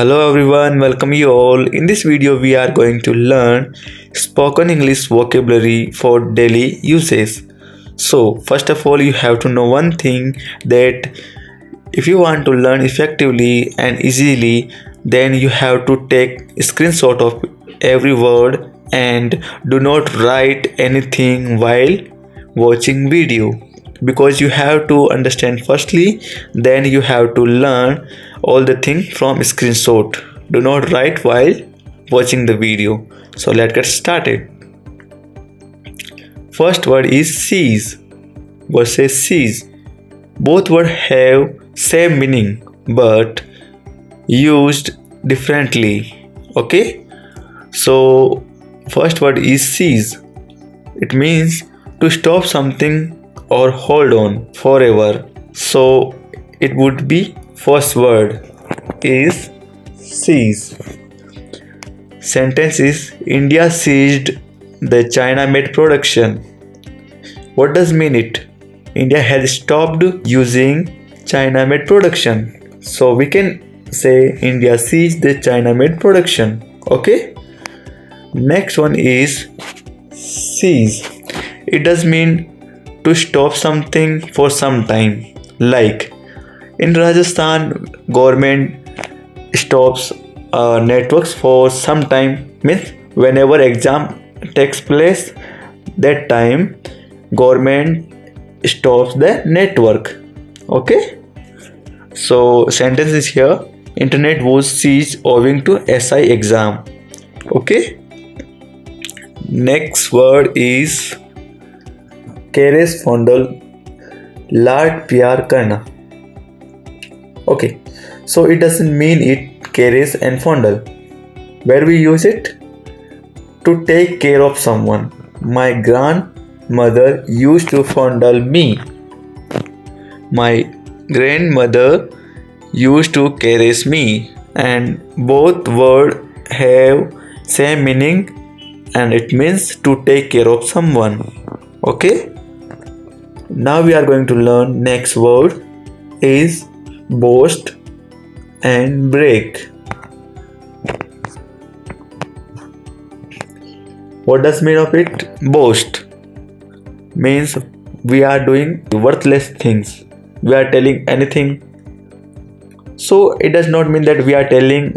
Hello everyone, welcome you all. In this video we are going to learn spoken English vocabulary for daily uses. So first of all you have to know one thing, that if you want to learn effectively and easily, then you have to take a screenshot of every word and do not write anything while watching video, because you have to understand firstly, then you have to learn all the thing from screenshot. Do not write while watching the video. So let's get started. First word is seize versus seize. Both words have same meaning but used differently. Okay, so first word is seize. It means to stop something or hold on forever. So it would be first word is seize. Sentence is India seized the China-made production. What does mean it? India has stopped using China-made production. So we can say India seized the China-made production. Okay. Next one is seize. It does mean to stop something for some time. Like in Rajasthan, government stops networks for some time. Means whenever exam takes place, that time government stops the network. Okay. So sentence is here. Internet was seized owing to SI exam. Okay. Next word is caress fondle लाड प्यार करना. Okay, so it doesn't mean it caress and fondle. Where we use it? To take care of someone. My grandmother used to fondle me. My grandmother used to caress me. And both words have same meaning, and it means to take care of someone. Okay. Now we are going to learn next word is boast and break. What does mean of it? Boast means we are doing worthless things. We are telling anything. So it does not mean that we are telling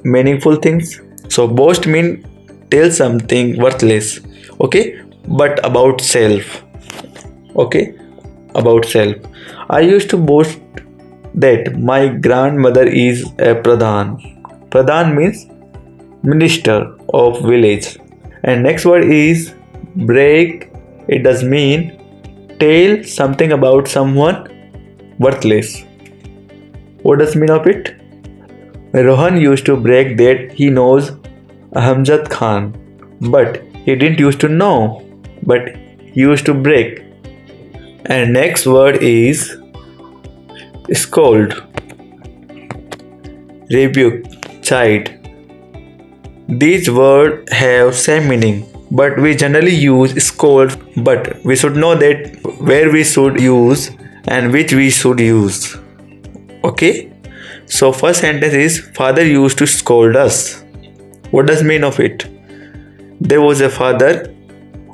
meaningful things. So boast means tell something worthless. Okay, but about self. Okay, about self. I used to boast that my grandmother is a pradhan. Pradhan means minister of village. And next word is break. It does mean tell something about someone worthless. What does mean of it? Rohan used to break that he knows Hamzat Khan, but he didn't used to know, but he used to break. And next word is scold, rebuke, chide. These words have same meaning, but we generally use scold, but we should know that where we should use and which we should use. Okay. So first sentence is father used to scold us. What does mean of it? There was a father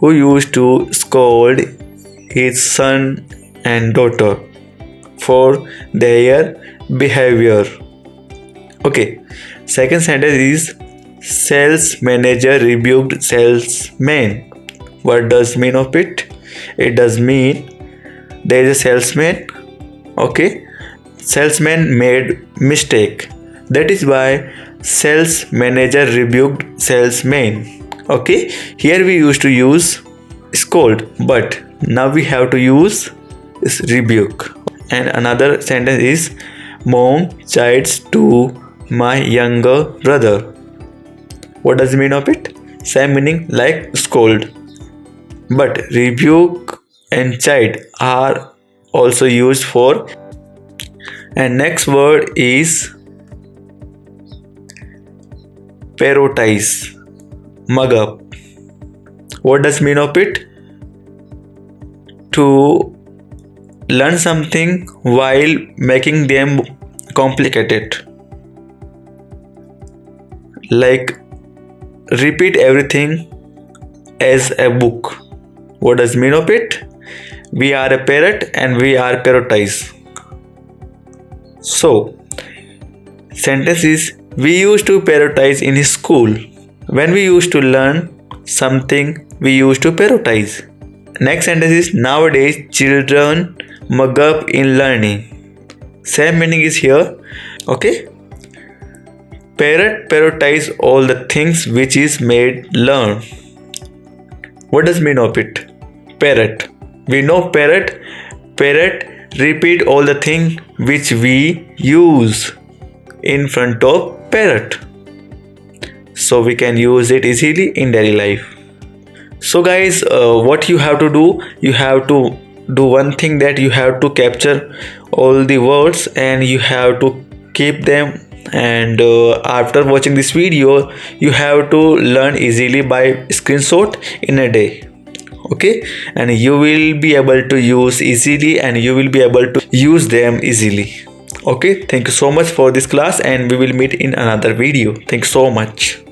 who used to scold his son and daughter for their behavior. Okay. Second sentence is sales manager rebuked salesman. What does mean of it? It does mean there is a salesman. Okay. Salesman made mistake. That is why sales manager rebuked salesman. Okay. Here we used to use scold, but now we have to use rebuke. And another sentence is mom chides to my younger brother. What does it mean of it? Same meaning like scold, but rebuke and chide are also used for. And next word is parrotize, mug up. What does mean of it? To to learn something while making them complicated. like repeat everything as a book. What does mean of it? We are a parrot and we are parrotize. So, sentence is we used to parrotize in school. When we used to learn something, we used to parrotize. Next sentence is nowadays children mug up in learning. Same meaning is here. Okay. Parrotize all the things which is made learn. What does mean of it? Parrot. We know parrot. Parrot repeat all the things which we use in front of parrot. So we can use it easily in daily life. So guys, what you have to do? You have to do one thing, that you have to capture all the words and you have to keep them, and after watching this video you have to learn easily by screenshot in a day. Okay, and you will be able to use easily and you will be able to use them easily. Okay, thank you so much for this class and we will meet in another video. Thank you so much.